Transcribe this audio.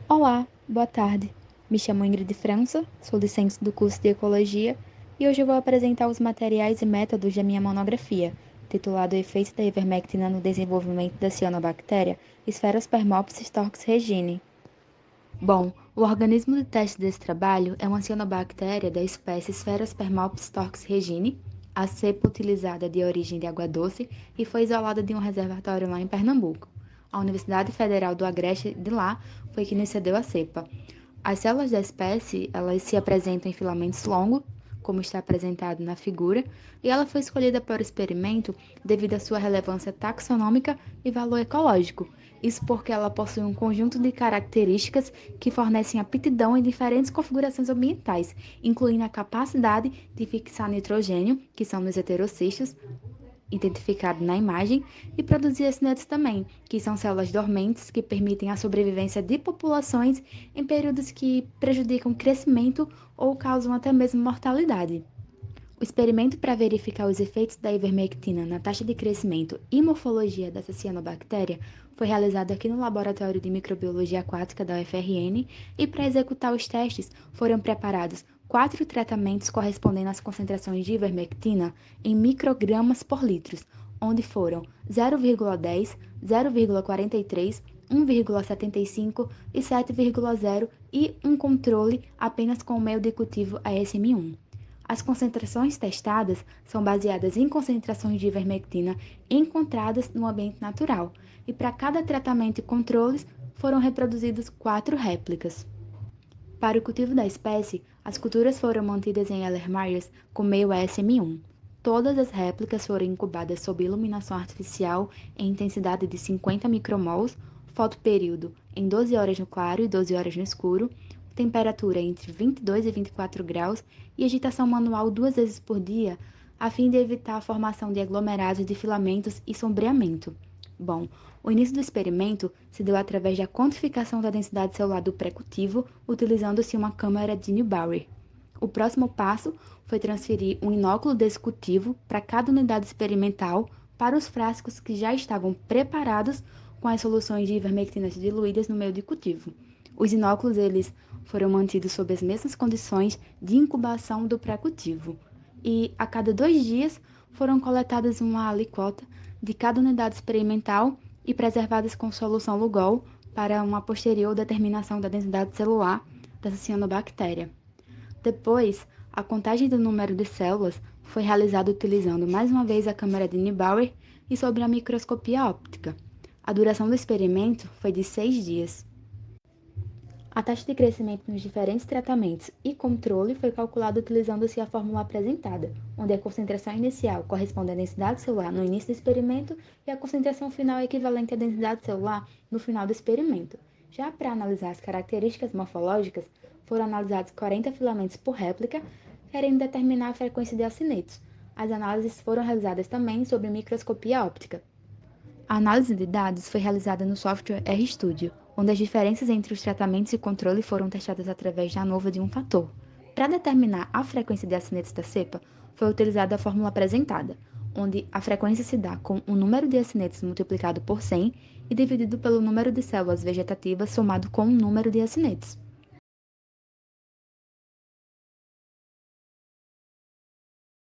Olá, boa tarde. Me chamo Ingrid França, sou discente do curso de Ecologia e hoje eu vou apresentar os materiais e métodos da minha monografia, titulado Efeitos da Ivermectina no Desenvolvimento da Cianobactéria Sphaeropermopsis torx regini. Bom, o organismo de teste desse trabalho é uma cianobactéria da espécie Sphaeropermopsis torx regini, a cepa utilizada de origem de água doce e foi isolada de um reservatório lá em Pernambuco. A Universidade Federal do Agreste de lá foi que nos cedeu a cepa. As células da espécie, elas se apresentam em filamentos longos, como está apresentado na figura, e ela foi escolhida para o experimento devido à sua relevância taxonômica e valor ecológico. Isso porque ela possui um conjunto de características que fornecem aptidão em diferentes configurações ambientais, incluindo a capacidade de fixar nitrogênio, que são nos heterocistos, identificado na imagem, e produzir acinetos também, que são células dormentes que permitem a sobrevivência de populações em períodos que prejudicam o crescimento ou causam até mesmo mortalidade. O experimento para verificar os efeitos da ivermectina na taxa de crescimento e morfologia dessa cianobactéria foi realizado aqui no Laboratório de Microbiologia Aquática da UFRN e para executar os testes foram preparados 4 tratamentos correspondendo às concentrações de ivermectina em microgramas por litro, onde foram 0,10, 0,43, 1,75 e 7,0 e um controle apenas com o meio de cultivo ASM1. As concentrações testadas são baseadas em concentrações de ivermectina encontradas no ambiente natural, e para cada tratamento e controles foram reproduzidas 4 réplicas. Para o cultivo da espécie, as culturas foram mantidas em Erlenmeyers com meio ASM1. Todas as réplicas foram incubadas sob iluminação artificial em intensidade de 50 micromols, fotoperíodo em 12 horas no claro e 12 horas no escuro, temperatura entre 22 e 24 graus e agitação manual 2 vezes por dia, a fim de evitar a formação de aglomerados de filamentos e sombreamento. Bom, o início do experimento se deu através da quantificação da densidade celular do pré-cultivo, utilizando-se uma câmara de Newbarry. O próximo passo foi transferir um inóculo desse cultivo para cada unidade experimental para os frascos que já estavam preparados com as soluções de ivermectina diluídas no meio de cultivo. Os inóculos eles foram mantidos sob as mesmas condições de incubação do pré-cultivo. E a cada 2 dias foram coletadas uma alicota de cada unidade experimental e preservadas com solução Lugol para uma posterior determinação da densidade celular dessa cianobactéria. Depois, a contagem do número de células foi realizada utilizando mais uma vez a câmera de Neubauer e sob a microscopia óptica. A duração do experimento foi de 6 dias. A taxa de crescimento nos diferentes tratamentos e controle foi calculada utilizando-se a fórmula apresentada, onde a concentração inicial corresponde à densidade celular no início do experimento e a concentração final é equivalente à densidade celular no final do experimento. Já para analisar as características morfológicas, foram analisados 40 filamentos por réplica, querendo determinar a frequência de acinetos. As análises foram realizadas também sob microscopia óptica. A análise de dados foi realizada no software RStudio, onde as diferenças entre os tratamentos e controle foram testadas através da ANOVA de um fator. Para determinar a frequência de acinetos da cepa, foi utilizada a fórmula apresentada, onde a frequência se dá com o número de acinetos multiplicado por 100 e dividido pelo número de células vegetativas somado com o número de acinetos.